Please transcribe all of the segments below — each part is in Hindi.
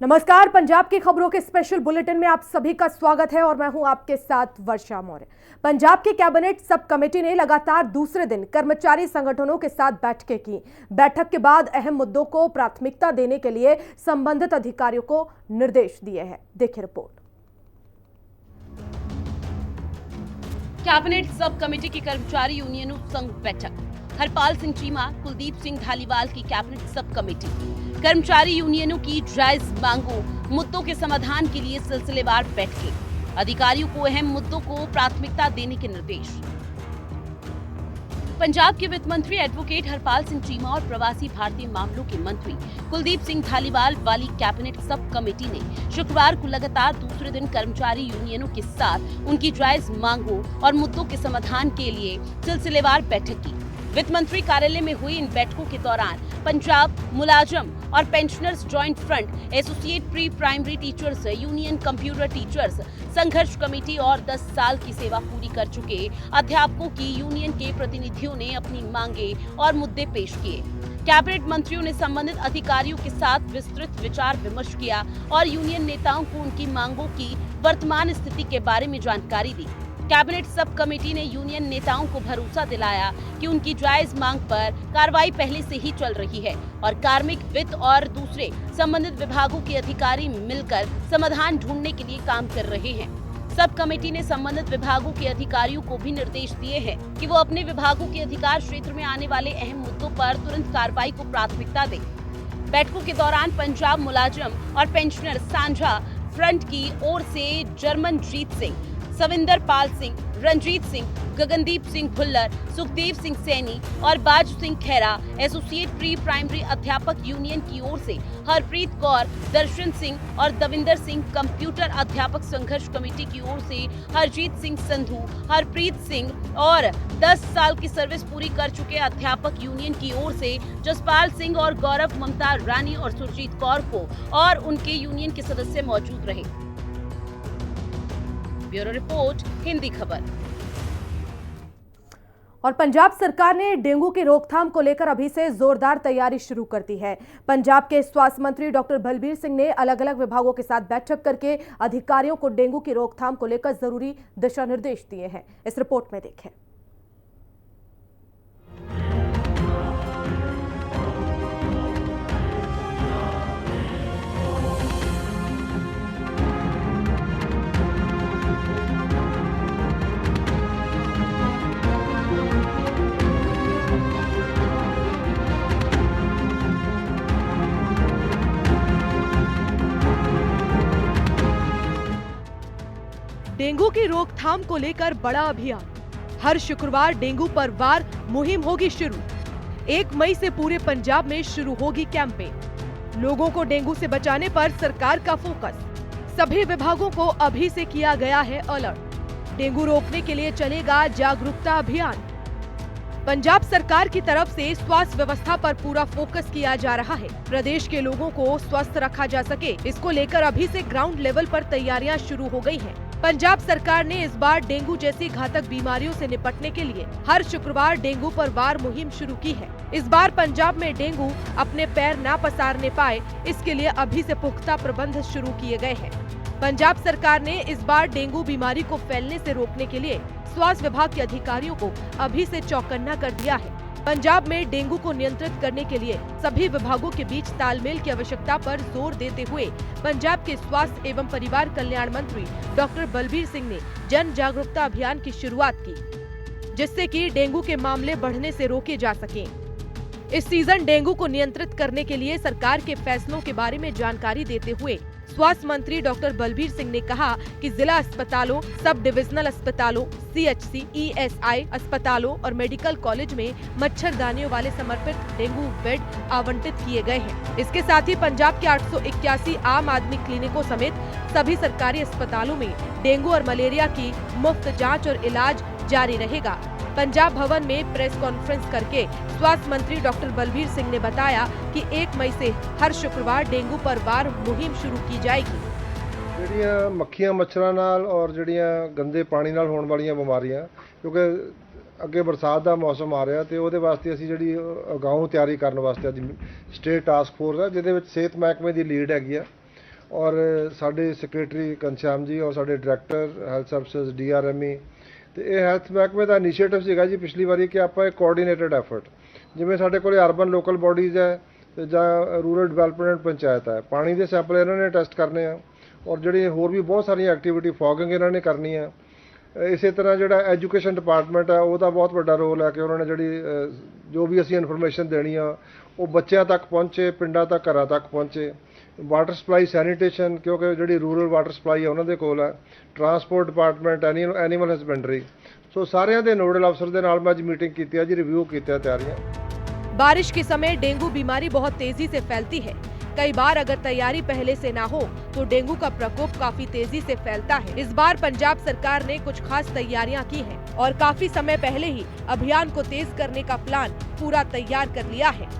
नमस्कार, पंजाब की खबरों के स्पेशल बुलेटिन में आप सभी का स्वागत है और मैं हूं आपके साथ वर्षा मौर्य। पंजाब की कैबिनेट सब कमेटी ने लगातार दूसरे दिन कर्मचारी संगठनों के साथ बैठकें की। बैठक के बाद अहम मुद्दों को प्राथमिकता देने के लिए संबंधित अधिकारियों को निर्देश दिए हैं। देखिए रिपोर्ट। कैबिनेट सब कमेटी की कर्मचारी यूनियनों संघ बैठक। हरपाल सिंह चीमा, कुलदीप सिंह धालीवाल की कैबिनेट सब कमेटी। कर्मचारी यूनियनों की जायज मांगों, मुद्दों के समाधान के लिए सिलसिलेवार बैठकें। अधिकारियों को अहम मुद्दों को प्राथमिकता देने के निर्देश। पंजाब के वित्त मंत्री एडवोकेट हरपाल सिंह चीमा और प्रवासी भारतीय मामलों के मंत्री कुलदीप सिंह धालीवाल वाली कैबिनेट सब कमेटी ने शुक्रवार को लगातार दूसरे दिन कर्मचारी यूनियनों के साथ उनकी जायज मांगों और मुद्दों के समाधान के लिए सिलसिलेवार बैठक की। वित्त मंत्री कार्यालय में हुई इन बैठकों के दौरान पंजाब मुलाजम और pensioners joint front, associate pre primary teachers union, computer teachers संघर्ष कमेटी और 10 साल की सेवा पूरी कर चुके अध्यापकों की यूनियन के प्रतिनिधियों ने अपनी मांगे और मुद्दे पेश किए। कैबिनेट मंत्रियों ने संबंधित अधिकारियों के साथ विस्तृत विचार विमर्श किया और यूनियन नेताओं को उनकी मांगों की वर्तमान स्थिति के बारे में जानकारी दी। कैबिनेट सब कमेटी ने यूनियन नेताओं को भरोसा दिलाया कि उनकी जायज मांग पर कार्रवाई पहले से ही चल रही है और कार्मिक, वित्त और दूसरे संबंधित विभागों के अधिकारी मिलकर समाधान ढूंढने के लिए काम कर रहे हैं। सब कमेटी ने संबंधित विभागों के अधिकारियों को भी निर्देश दिए हैं कि वो अपने विभागों के अधिकार क्षेत्र में आने वाले अहम मुद्दों पर तुरंत कार्रवाई को प्राथमिकता दें। बैठकों के दौरान पंजाब मुलाजम और पेंशनर साझा फ्रंट की ओर से जर्मनजीत सिंह, सविंदर पाल सिंह, रंजीत सिंह, गगनदीप सिंह भुल्लर, सुखदेव सिंह सैनी और बाज Singh Khaira, associate pre primary अध्यापक यूनियन की ओर से हरप्रीत कौर, दर्शन सिंह और दविंदर सिंह, कंप्यूटर अध्यापक संघर्ष कमेटी की ओर से हरजीत सिंह संधू, हरप्रीत सिंह और 10 साल की सर्विस पूरी कर चुके अध्यापक यूनियन की ओर से जसपाल सिंह और गौरव, ममता रानी और सुरजीत कौर को और उनके यूनियन के सदस्य मौजूद रहे। ब्यूरो रिपोर्ट, हिंदी खबर। और पंजाब सरकार ने डेंगू की रोकथाम को लेकर अभी से जोरदार तैयारी शुरू कर दी है। पंजाब के स्वास्थ्य मंत्री डॉक्टर बलबीर सिंह ने अलग अलग विभागों के साथ बैठक करके अधिकारियों को डेंगू की रोकथाम को लेकर जरूरी दिशा निर्देश दिए हैं। इस रिपोर्ट में देखें। डेंगू की रोकथाम को लेकर बड़ा अभियान। हर शुक्रवार डेंगू पर वार मुहिम होगी शुरू। 1 मई से पूरे पंजाब में शुरू होगी कैंपेन। लोगों को डेंगू से बचाने पर सरकार का फोकस। सभी विभागों को अभी से किया गया है अलर्ट। डेंगू रोकने के लिए चलेगा जागरूकता अभियान। पंजाब सरकार की तरफ से स्वास्थ्य व्यवस्था पर पूरा फोकस किया जा रहा है। प्रदेश के लोगों को स्वस्थ रखा जा सके, इसको लेकर अभी से ग्राउंड लेवल पर तैयारियां शुरू हो गई हैं। पंजाब सरकार ने इस बार डेंगू जैसी घातक बीमारियों से निपटने के लिए हर शुक्रवार डेंगू पर वार मुहिम शुरू की है। इस बार पंजाब में डेंगू अपने पैर न पसारने पाए, इसके लिए अभी से पुख्ता प्रबंध शुरू किए गए हैं। पंजाब सरकार ने इस बार डेंगू बीमारी को फैलने से रोकने के लिए स्वास्थ्य विभाग के अधिकारियों को अभी से चौकन्ना कर दिया है। पंजाब में डेंगू को नियंत्रित करने के लिए सभी विभागों के बीच तालमेल की आवश्यकता पर जोर देते हुए पंजाब के स्वास्थ्य एवं परिवार कल्याण मंत्री डॉक्टर बलबीर सिंह ने जन जागरूकता अभियान की शुरुआत की, जिससे कि डेंगू के मामले बढ़ने से रोके जा सकें। इस सीजन डेंगू को नियंत्रित करने के लिए सरकार के फैसलों के बारे में जानकारी देते हुए स्वास्थ्य मंत्री डॉक्टर बलबीर सिंह ने कहा कि जिला अस्पतालों, सब डिविजनल अस्पतालों, CHC, ESI अस्पतालों और मेडिकल कॉलेज में मच्छरदानियों वाले समर्पित डेंगू बेड आवंटित किए गए हैं। इसके साथ ही पंजाब के 881 आम आदमी क्लिनिकों समेत सभी सरकारी अस्पतालों में डेंगू और मलेरिया की मुफ्त जाँच और इलाज जारी रहेगा। पंजाब भवन में प्रेस कॉन्फ्रेंस करके स्वास्थ्य मंत्री डॉक्टर बलबीर सिंह ने बताया कि 1 मई से हर शुक्रवार डेंगू पर वार मुहिम शुरू की जाएगी। ਜਿਹੜੀਆਂ ਮੱਖੀਆਂ ਮੱਛਰਾਂ ਨਾਲ ਔਰ ਜਿਹੜੀਆਂ ਗੰਦੇ ਪਾਣੀ ਨਾਲ ਹੋਣ ਵਾਲੀਆਂ ਬਿਮਾਰੀਆਂ, ਕਿਉਂਕਿ ਅੱਗੇ ਬਰਸਾਤ ਦਾ ਮੌਸਮ ਆ ਰਿਹਾ ਤੇ ਉਹਦੇ ਵਾਸਤੇ ਅਸੀਂ ਜਿਹੜੀ ਅਗਾਊਂ ਤਿਆਰੀ ਕਰਨ ਵਾਸਤੇ ਅੱਜ ਸਟੇਟ ਟਾਸਕ ਫੋਰਸ ਹੈ, ਜਿਹਦੇ ਵਿੱਚ ਸਿਹਤ ਮਹਿਕਮੇ ਦੀ ਲੀਡ ਹੈਗੀ ਆ ਔਰ ਸਾਡੇ ਸੈਕਟਰੀ ਘਨਸ਼ਿਆਮ ਜੀ ਔਰ ਸਾਡੇ ਡਾਇਰੈਕਟਰ ਹੈਲਥ ਸਰਵਿਸਿਜ਼ DRME ਤੇ ਇਹ ਹੈਲਥ ਮਹਿਕਮੇ ਦਾ ਇਨੀਸ਼ੀਏਟਿਵ ਸੀਗਾ ਜੀ ਪਿਛਲੀ ਵਾਰੀ ਕਿ ਆਪਾਂ ਇੱਕ ਕੋਆਰਡੀਨੇਟਡ ਐਫਰਟ, ਜਿਵੇਂ ਸਾਡੇ ਕੋਲ ਅਰਬਨ ਲੋਕਲ ਬੋਡੀਜ਼ ਹੈ ਤੇ ਜਾਂ ਰੂਰਲ ਡਿਵੈਲਪਮੈਂਟ ਪੰਚਾਇਤ ਹੈ, ਪਾਣੀ ਦੇ ਸੈਂਪਲ ਇਹਨਾਂ ਨੇ ਟੈਸਟ ਕਰਨੇ ਆ ਔਰ ਜਿਹੜੀ ਹੋਰ ਵੀ ਬਹੁਤ ਸਾਰੀਆਂ ਐਕਟੀਵਿਟੀ ਫੌਗਿੰਗ ਇਹਨਾਂ ਨੇ ਕਰਨੀ ਆ। ਇਸੇ ਤਰ੍ਹਾਂ ਜਿਹੜਾ ਐਜੂਕੇਸ਼ਨ ਡਿਪਾਰਟਮੈਂਟ ਹੈ ਉਹਦਾ ਬਹੁਤ ਵੱਡਾ ਰੋਲ ਹੈ ਕਿ ਉਹਨਾਂ ਨੇ ਜਿਹੜੀ ਜੋ ਵੀ ਅਸੀਂ ਇਨਫੋਰਮੇਸ਼ਨ ਦੇਣੀ ਆ ਉਹ ਬੱਚਿਆਂ ਤੱਕ ਪਹੁੰਚੇ, ਪਿੰਡਾਂ ਤੱਕ, ਘਰਾਂ ਤੱਕ ਪਹੁੰਚੇ। ਵਾਟਰ ਸਪਲਾਈ ਸੈਨੀਟੇਸ਼ਨ, ਕਿਉਂਕਿ ਜਿਹੜੀ ਰੂਰਲ ਵਾਟਰ ਸਪਲਾਈ ਹੈ ਉਹਨਾਂ ਦੇ ਕੋਲ ਹੈ। ਟਰਾਂਸਪੋਰਟ ਡਿਪਾਰਟਮੈਂਟ, ਐਨੀਮਲ ਹਸਬੈਂਡਰੀ, ਸੋ ਸਾਰਿਆਂ ਦੇ ਨੋਡਲ ਅਫਸਰ ਦੇ ਨਾਲ ਮੈਂ ਅੱਜ ਮੀਟਿੰਗ ਕੀਤੀ ਹੈ ਜੀ, ਰਿव्यू ਕੀਤਾ ਤਿਆਰੀਆਂ। बारिश के समय डेंगू बीमारी बहुत तेजी से फैलती है। कई बार अगर तैयारी पहले से ना हो तो डेंगू का प्रकोप काफी तेजी से फैलता है। इस बार पंजाब सरकार ने कुछ खास तैयारियां की हैं और काफी समय पहले ही अभियान को तेज करने का प्लान पूरा तैयार कर लिया है।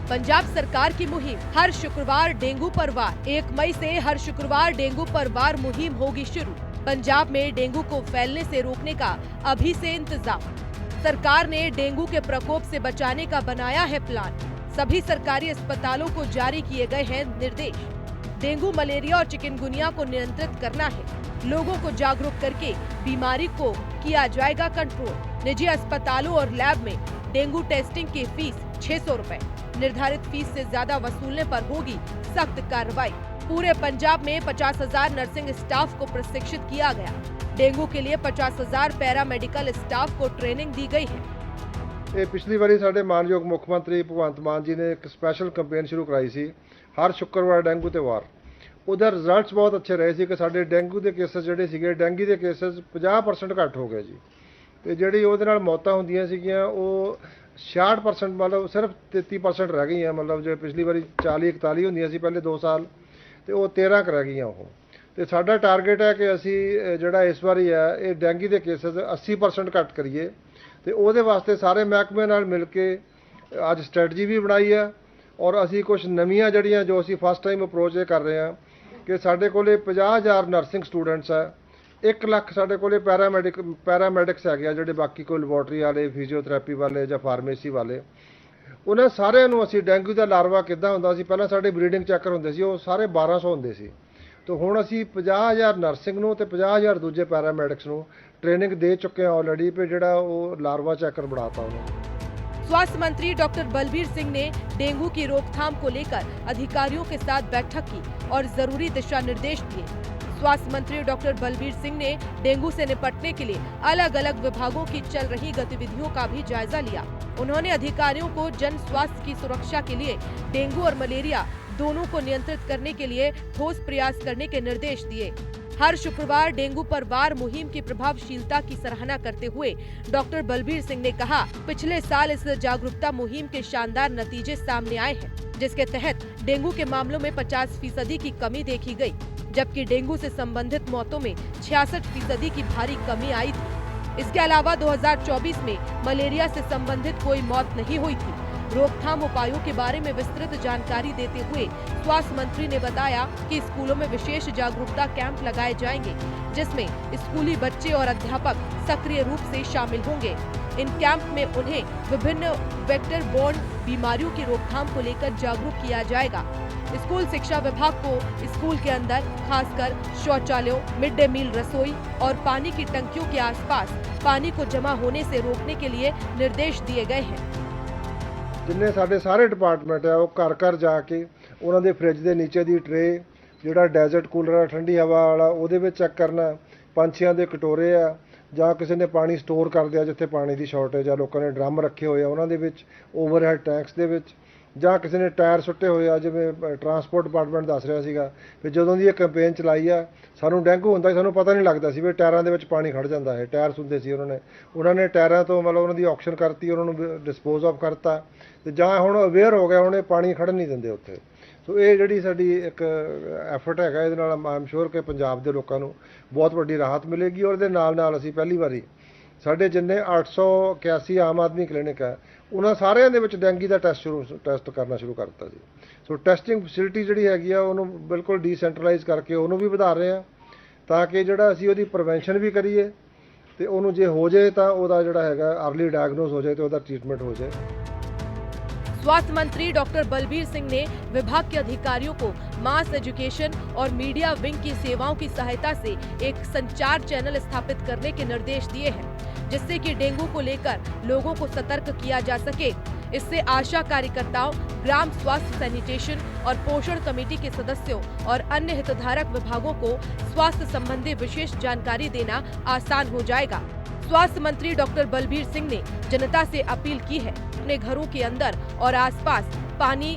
पंजाब सरकार की मुहिम हर शुक्रवार डेंगू पर वार। 1 मई से हर शुक्रवार डेंगू पर वार मुहिम होगी शुरू। पंजाब में डेंगू को फैलने से रोकने का अभी से इंतजाम। सरकार ने डेंगू के प्रकोप से बचाने का बनाया है प्लान। सभी सरकारी अस्पतालों को जारी किए गए हैं निर्देश। डेंगू, मलेरिया और चिकनगुनिया को नियंत्रित करना है। लोगों को जागरूक करके बीमारी को किया जाएगा कंट्रोल। निजी अस्पतालों और लैब में डेंगू टेस्टिंग की फीस 600 रुपए। निर्धारित फीस से ज्यादा वसूलने पर होगी सख्त कार्रवाई। पूरे पंजाब में 50,000 नर्सिंग स्टाफ को प्रशिक्षित किया गया। डेंगू के लिए 50,000 पैरामेडिकल स्टाफ को ट्रेनिंग दी गई है। ਇਹ ਪਿਛਲੀ ਵਾਰੀ ਸਾਡੇ ਮਾਨਯੋਗ ਮੁੱਖ ਮੰਤਰੀ ਭਗਵੰਤ ਮਾਨ ਜੀ ਨੇ ਇੱਕ ਸਪੈਸ਼ਲ ਕੈਂਪੇਨ ਸ਼ੁਰੂ ਕਰਾਈ ਸੀ, ਹਰ ਸ਼ੁੱਕਰਵਾਰ ਡੇਂਗੂ ਤੇ ਵਾਰ। ਉਹਦਾ ਰਿਜ਼ਲਟਸ ਬਹੁਤ ਅੱਛੇ ਰਹੇ ਸੀ ਕਿ ਸਾਡੇ ਡੇਂਗੂ ਦੇ ਕੇਸਸ ਜਿਹੜੇ ਸੀਗੇ, ਡੇਂਗੂ ਦੇ ਕੇਸਸ 50% ਘੱਟ ਹੋ ਗਏ ਜੀ। ਤੇ ਜਿਹੜੀ ਉਹਦੇ ਨਾਲ ਮੌਤਾਂ ਹੁੰਦੀਆਂ ਸੀਗੀਆਂ ਉਹ 66%, ਮਤਲਬ ਸਿਰਫ 33% ਰਹਿ ਗਈਆਂ। ਮਤਲਬ ਜੇ ਪਿਛਲੀ ਵਾਰੀ 40-41 ਹੁੰਦੀਆਂ ਸੀ ਪਹਿਲੇ 2 ਸਾਲ, ਤੇ ਉਹ 13 ਕੁ ਰਹਿ ਗਈਆਂ ਉਹ। ਤੇ ਸਾਡਾ ਟਾਰਗੇਟ ਹੈ ਕਿ ਅਸੀਂ ਜਿਹੜਾ ਇਸ ਵਾਰੀ ਹੈ ਇਹ ਡੇਂਗੂ ਦੇ ਕੇਸਸ 80% ਘੱਟ ਕਰੀਏ। ਤੇ ਉਹਦੇ ਵਾਸਤੇ ਸਾਰੇ ਮਹਿਕਮੇ ਨਾਲ ਮਿਲ ਕੇ ਅੱਜ ਸਟ੍ਰੈਟਜੀ ਵੀ ਬਣਾਈ ਹੈ ਔਰ ਅਸੀਂ ਕੁਝ ਨਵੀਆਂ ਜਿਹੜੀਆਂ ਜੋ ਅਸੀਂ ਫਸਟ ਟਾਈਮ ਅਪਰੋਚ ਇਹ ਕਰ ਰਹੇ ਹਾਂ ਕਿ ਸਾਡੇ ਕੋਲੇ 50,000 ਨਰਸਿੰਗ ਸਟੂਡੈਂਟਸ ਹੈ, 1 ਲੱਖ ਸਾਡੇ ਕੋਲੇ ਪੈਰਾਮੈਡਿਕਸ ਹੈਗੇ ਆ, ਜਿਹੜੇ ਬਾਕੀ ਕੋਈ ਲੈਬੋਰਟਰੀ ਵਾਲੇ, ਫਿਜ਼ੀਓਥੈਰੇਪੀ ਵਾਲੇ ਜਾਂ ਫਾਰਮੇਸੀ ਵਾਲੇ। ਉਹਨਾਂ ਸਾਰਿਆਂ ਨੂੰ ਅਸੀਂ ਡੇਂਗੂ ਦਾ ਲਾਰਵਾ ਕਿੱਦਾਂ ਹੁੰਦਾ ਸੀ, ਪਹਿਲਾਂ ਸਾਡੇ ਬਰੀਡਿੰਗ ਚੈਕਰ ਹੁੰਦੇ ਸੀ, ਉਹ ਸਾਰੇ 1200 ਹੁੰਦੇ ਸੀ। तो हुण असी 50,000 नर्सिंग नूं ते 50,000 दूजे पैरामैडिक्स नूं ट्रेनिंग दे चुके हैं ऑलरेडी पे, जिहड़ा वो लार्वा चैकर बनाता उन्होंने। स्वास्थ्य मंत्री डॉक्टर बलबीर सिंह ने डेंगू की रोकथाम को लेकर अधिकारियों के साथ बैठक की और जरूरी दिशा निर्देश दिए। स्वास्थ्य मंत्री डॉक्टर बलबीर सिंह ने डेंगू से निपटने के लिए अलग अलग विभागों की चल रही गतिविधियों का भी जायजा लिया। उन्होंने अधिकारियों को जन स्वास्थ्य की सुरक्षा के लिए डेंगू और मलेरिया दोनों को नियंत्रित करने के लिए ठोस प्रयास करने के निर्देश दिए। हर शुक्रवार डेंगू पर वार मुहिम की प्रभावशीलता की सराहना करते हुए डॉक्टर बलबीर सिंह ने कहा, पिछले साल इस जागरूकता मुहिम के शानदार नतीजे सामने आए हैं, जिसके तहत डेंगू के मामलों में 50% की कमी देखी गई, जबकि डेंगू से संबंधित मौतों में 66% की भारी कमी आई थी। इसके अलावा 2024 में मलेरिया से संबंधित कोई मौत नहीं हुई थी। रोकथाम उपायों के बारे में विस्तृत जानकारी देते हुए स्वास्थ्य मंत्री ने बताया कि स्कूलों में विशेष जागरूकता कैंप लगाए जाएंगे, जिसमें स्कूली बच्चे और अध्यापक सक्रिय रूप से शामिल होंगे। इन कैंप में उन्हें विभिन्न वेक्टर बोर्न बीमारियों की रोकथाम को लेकर जागरूक किया जाएगा। स्कूल शिक्षा विभाग को स्कूल के अंदर खासकर शौचालयों, मिड डे मील रसोई और पानी की टंकियों के आसपास पानी को जमा होने से रोकने के लिए निर्देश दिए गए हैं। जिन्ने साडे सारे डिपार्टमेंट है वो घर घर जाके उन्हां दे फ्रिज दे नीचे दी ट्रे, जिहड़ा डेजर्ट कूलर है ठंडी हवा वाला, ਉਹਦੇ ਵਿੱਚ चेक करना। पंछियां दे कटोरे आ ਜਾਂ ਕਿਸੇ ਨੇ ਪਾਣੀ ਸਟੋਰ ਕਰਦੇ ਆ ਜਿੱਥੇ ਪਾਣੀ ਦੀ ਸ਼ਾਰਟੇਜ ਆ, ਲੋਕਾਂ ਨੇ ਡਰਮ ਰੱਖੇ ਹੋਏ ਆ ਉਹਨਾਂ ਦੇ ਵਿੱਚ, ਓਵਰਹੈਡ ਟੈਂਕਸ ਦੇ ਵਿੱਚ, ਜਾਂ ਕਿਸੇ ਨੇ ਟਾਇਰ ਸੁੱਟੇ ਹੋਏ ਆ, ਜਿਵੇਂ ਟਰਾਂਸਪੋਰਟ ਡਿਪਾਰਟਮੈਂਟ ਦੱਸ ਰਿਹਾ ਸੀਗਾ ਵੀ ਜਦੋਂ ਦੀ ਇਹ ਕੈਂਪੇਨ ਚਲਾਈ ਆ ਸਾਨੂੰ ਡੇਂਗੂ ਹੁੰਦਾ ਸੀ, ਸਾਨੂੰ ਪਤਾ ਨਹੀਂ ਲੱਗਦਾ ਸੀ ਵੀ ਟਾਇਰਾਂ ਦੇ ਵਿੱਚ ਪਾਣੀ ਖੜ ਜਾਂਦਾ ਹੈ। ਟਾਇਰ ਹੁੰਦੇ ਸੀ, ਉਹਨਾਂ ਨੇ ਟਾਇਰਾਂ ਤੋਂ ਮਤਲਬ ਉਹਨਾਂ ਦੀ ਆਕਸ਼ਨ ਕਰਤੀ, ਉਹਨਾਂ ਨੂੰ ਡਿਸਪੋਜ਼ ਆਫ ਕਰਤਾ, ਤੇ ਜਾਂ ਹੁਣ ਅਵੇਅਰ ਹੋ ਗਿਆ, ਹੁਣ ਇਹ ਪਾਣੀ ਖੜਨ ਨਹੀਂ ਦਿੰਦੇ ਉੱਥੇ। ਸੋ ਇਹ ਜਿਹੜੀ ਸਾਡੀ ਇੱਕ ਐਫਰਟ ਹੈਗਾ, ਇਹਦੇ ਨਾਲ ਆਈ ਐਮ ਸ਼ੋਰ ਕਿ ਪੰਜਾਬ ਦੇ ਲੋਕਾਂ ਨੂੰ ਬਹੁਤ ਵੱਡੀ ਰਾਹਤ ਮਿਲੇਗੀ। ਔਰ ਇਹਦੇ ਨਾਲ ਨਾਲ ਅਸੀਂ ਪਹਿਲੀ ਵਾਰੀ ਸਾਡੇ ਜਿੰਨੇ 881 ਆਮ ਆਦਮੀ ਕਲੀਨਿਕ ਹੈ ਉਹਨਾਂ ਸਾਰਿਆਂ ਦੇ ਵਿੱਚ ਡੇਂਗੂ ਦਾ ਟੈਸਟ ਕਰਨਾ ਸ਼ੁਰੂ ਕਰ ਦਿੱਤਾ ਜੀ। ਸੋ ਟੈਸਟਿੰਗ ਫੈਸਿਲਿਟੀ ਜਿਹੜੀ ਹੈਗੀ ਆ ਉਹਨੂੰ ਬਿਲਕੁਲ ਡੀਸੈਂਟਰਲਾਈਜ਼ ਕਰਕੇ ਉਹਨੂੰ ਵੀ ਵਧਾ ਰਹੇ ਹਾਂ, ਤਾਂ ਕਿ ਜਿਹੜਾ ਅਸੀਂ ਉਹਦੀ ਪ੍ਰੀਵੈਂਸ਼ਨ ਵੀ ਕਰੀਏ ਤੇ ਉਹਨੂੰ ਜੇ ਹੋ ਜਾਏ ਤਾਂ ਉਹਦਾ ਜਿਹੜਾ ਹੈਗਾ ਅਰਲੀ ਡਾਇਗਨੋਸ ਹੋ ਜਾਏ ਤੇ ਉਹਦਾ ਟ੍ਰੀਟਮੈਂਟ ਹੋ ਜਾਏ। स्वास्थ्य मंत्री डॉक्टर बलबीर सिंह ने विभाग के अधिकारियों को मास एजुकेशन और मीडिया विंग की सेवाओं की सहायता से एक संचार चैनल स्थापित करने के निर्देश दिए हैं, जिससे कि डेंगू को लेकर लोगों को सतर्क किया जा सके। इससे आशा कार्यकर्ताओं, ग्राम स्वास्थ्य सैनिटेशन और पोषण कमेटी के सदस्यों और अन्य हितधारक विभागों को स्वास्थ्य संबंधी विशेष जानकारी देना आसान हो जाएगा। स्वास्थ्य मंत्री डॉक्टर बलबीर सिंह ने जनता से अपील की है, अपने घरों के अंदर और आसपास पानी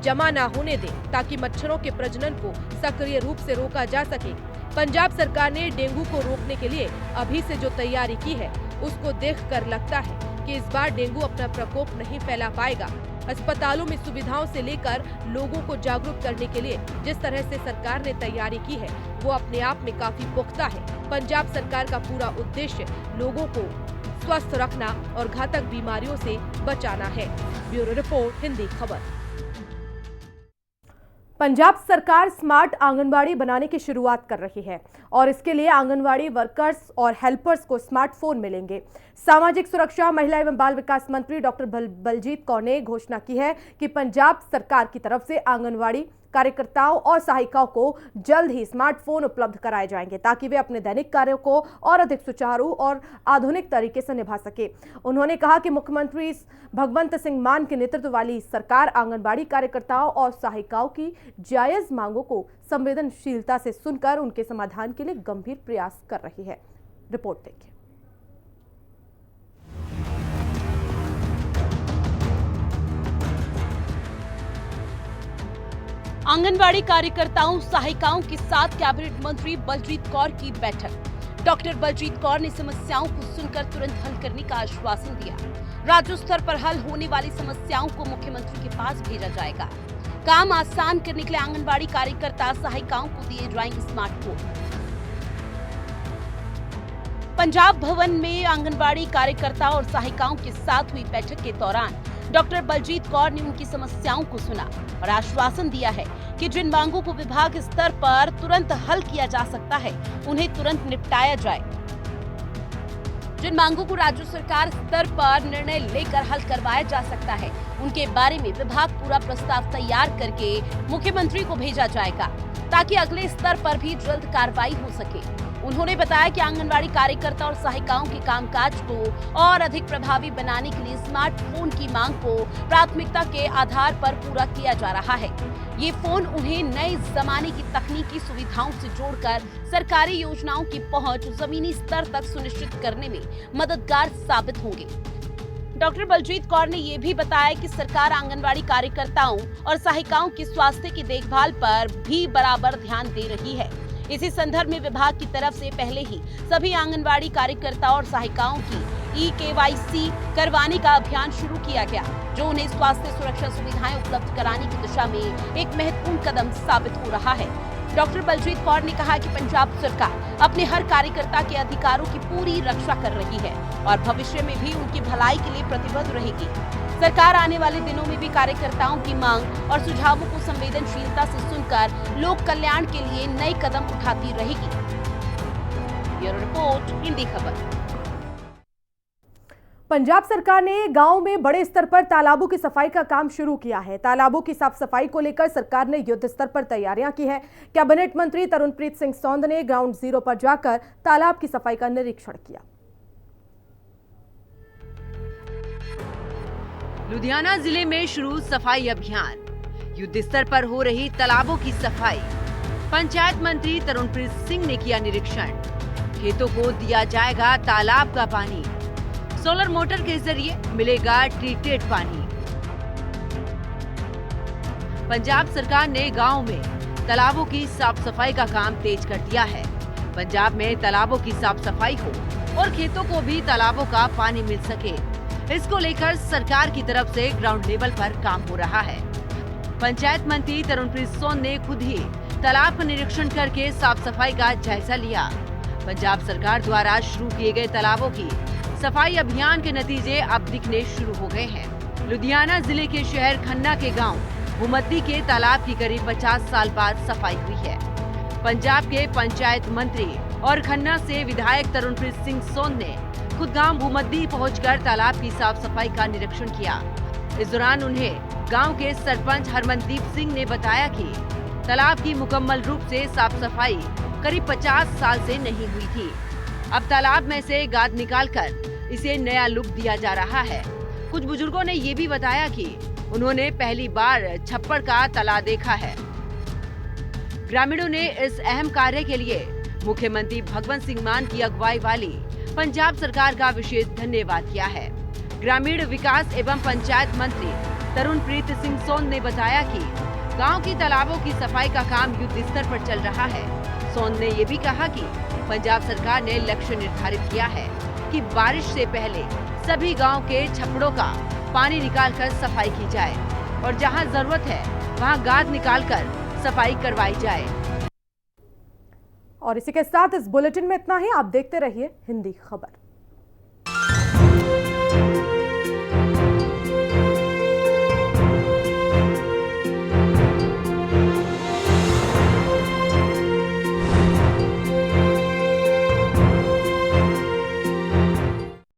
जमा न होने दें, ताकि मच्छरों के प्रजनन को सक्रिय रूप से रोका जा सके। पंजाब सरकार ने डेंगू को रोकने के लिए अभी से जो तैयारी की है, उसको देखकर लगता है कि इस बार डेंगू अपना प्रकोप नहीं फैला पाएगा। अस्पतालों में सुविधाओं से लेकर लोगों को जागरूक करने के लिए जिस तरह से सरकार ने तैयारी की है, वो अपने आप में काफी पुख्ता है। पंजाब सरकार का पूरा उद्देश्य लोगों को स्वस्थ रखना और घातक बीमारियों से बचाना है। ब्यूरो रिपोर्ट, हिंदी खबर। पंजाब सरकार स्मार्ट आंगनबाड़ी बनाने की शुरुआत कर रही है और इसके लिए आंगनबाड़ी वर्कर्स और हेल्पर्स को स्मार्टफोन मिलेंगे। सामाजिक सुरक्षा, महिला एवं बाल विकास मंत्री डॉक्टर बलजीत कौर ने घोषणा की है कि पंजाब सरकार की तरफ से आंगनबाड़ी कार्यकर्ताओं और सहायिकाओं को जल्द ही स्मार्टफोन उपलब्ध कराए जाएंगे, ताकि वे अपने दैनिक कार्यों को और अधिक सुचारू और आधुनिक तरीके से निभा सके। उन्होंने कहा कि मुख्यमंत्री भगवंत सिंह मान के नेतृत्व वाली सरकार आंगनबाड़ी कार्यकर्ताओं और सहायिकाओं की जायज मांगों को संवेदनशीलता से सुनकर उनके समाधान के लिए गंभीर प्रयास कर रही है। रिपोर्ट देखिए। आंगनबाड़ी कार्यकर्ताओं सहायिकाओं के साथ कैबिनेट मंत्री बलजीत कौर की बैठक। डॉक्टर बलजीत कौर ने समस्याओं को सुनकर तुरंत हल करने का आश्वासन दिया। राज्य स्तर पर हल होने वाली समस्याओं को मुख्यमंत्री के पास भेजा जाएगा। काम आसान करने के लिए आंगनबाड़ी कार्यकर्ता सहायिकाओं को दिए जाएंगे स्मार्टफोन। पंजाब भवन में आंगनबाड़ी कार्यकर्ता और सहायिकाओं के साथ हुई बैठक के दौरान डॉक्टर बलजीत कौर ने उनकी समस्याओं को सुना और आश्वासन दिया है कि जिन मांगों को विभाग स्तर पर तुरंत हल किया जा सकता है, उन्हें तुरंत निपटाया जाए। जिन मांगों को राज्य सरकार स्तर पर निर्णय लेकर हल करवाया जा सकता है, उनके बारे में विभाग पूरा प्रस्ताव तैयार करके मुख्यमंत्री को भेजा जाएगा, ताकि अगले स्तर पर भी जल्द कार्रवाई हो सके। उन्होंने बताया कि आंगनबाड़ी कार्यकर्ता और सहायिकाओं के कामकाज को और अधिक प्रभावी बनाने के लिए स्मार्टफोन की मांग को प्राथमिकता के आधार पर पूरा किया जा रहा है। ये फोन उन्हें नए जमाने की तकनीकी सुविधाओं से जोड़कर सरकारी योजनाओं की पहुंच जमीनी स्तर तक सुनिश्चित करने में मददगार साबित होंगे। डॉक्टर बलजीत कौर ने ये भी बताया कि सरकार आंगनबाड़ी कार्यकर्ताओं और सहायिकाओं के स्वास्थ्य की देखभाल पर भी बराबर ध्यान दे रही है। इसी संदर्भ में विभाग की तरफ से पहले ही सभी आंगनबाड़ी कार्यकर्ताओं और सहायिकाओं की KYC करवाने का अभियान शुरू किया गया, जो उन्हें स्वास्थ्य सुरक्षा सुविधाएं उपलब्ध कराने की दिशा में एक महत्वपूर्ण कदम साबित हो रहा है। डॉक्टर बलजीत कौर ने कहा कि पंजाब सरकार अपने हर कार्यकर्ता के अधिकारों की पूरी रक्षा कर रही है और भविष्य में भी उनकी भलाई के लिए प्रतिबद्ध रहेगी। सरकार आने वाले दिनों में भी कार्यकर्ताओं की मांग और सुझावों को संवेदनशीलता से सुनकर लोक कल्याण के लिए नए कदम उठाती रहेगी। ब्यूरो रिपोर्ट, हिंदी खबर। पंजाब सरकार ने गांव में बड़े स्तर पर तालाबों की सफाई का काम शुरू किया है। तालाबों की साफ सफाई को लेकर सरकार ने युद्ध स्तर पर तैयारियां की है। कैबिनेट मंत्री तरुणप्रीत सिंह सौंद ने ग्राउंड जीरो पर जाकर तालाब की सफाई का निरीक्षण किया। लुधियाना जिले में शुरू सफाई अभियान। युद्ध स्तर पर हो रही तालाबों की सफाई। पंचायत मंत्री तरुणप्रीत सिंह ने किया निरीक्षण। खेतों को दिया जाएगा तालाब का पानी। सोलर मोटर के जरिए मिलेगा ट्रीटेड पानी। पंजाब सरकार ने गांव में तालाबों की साफ सफाई का काम तेज कर दिया है। पंजाब में तालाबों की साफ सफाई हो और खेतों को भी तालाबों का पानी मिल सके, इसको लेकर सरकार की तरफ से ग्राउंड लेवल पर काम हो रहा है। पंचायत मंत्री तरुणप्रीत सौंद ने खुद ही तालाब का निरीक्षण करके साफ सफाई का जायजा लिया। पंजाब सरकार द्वारा शुरू किए गए तालाबों की सफाई अभियान के नतीजे अब दिखने शुरू हो गए हैं। लुधियाना जिले के शहर खन्ना के गांव भूमद्दी के तालाब की करीब 50 साल बाद सफाई हुई है। पंजाब के पंचायत मंत्री और खन्ना से विधायक तरुणप्रीत सिंह सौंद ने खुद गांव भूमद्दी पहुंचकर तालाब की साफ सफाई का निरीक्षण किया। इस दौरान उन्हें गांव के सरपंच हरमनदीप सिंह ने बताया कि तालाब की मुकम्मल रूप से साफ सफाई करीब 50 साल से नहीं हुई थी। अब तालाब में से गाद निकालकर इसे नया लुक दिया जा रहा है। कुछ बुजुर्गों ने ये भी बताया कि उन्होंने पहली बार छप्पड़ का तालाब देखा है। ग्रामीणों ने इस अहम कार्य के लिए मुख्यमंत्री भगवंत सिंह मान की अगुवाई वाली पंजाब सरकार का विशेष धन्यवाद किया है। ग्रामीण विकास एवं पंचायत मंत्री तरुणप्रीत सिंह सोन ने बताया कि गांव की तालाबों की सफाई का काम युद्ध स्तर पर चल रहा है। सोन ने ये भी कहा कि पंजाब सरकार ने लक्ष्य निर्धारित किया है कि बारिश से पहले सभी गांव के छप्पड़ों का पानी निकालकर सफाई की जाए और जहां जरूरत है वहां गाद निकालकर सफाई करवाई जाए। और इसी के साथ इस बुलेटिन में इतना ही। आप देखते रहिए हिंदी खबर।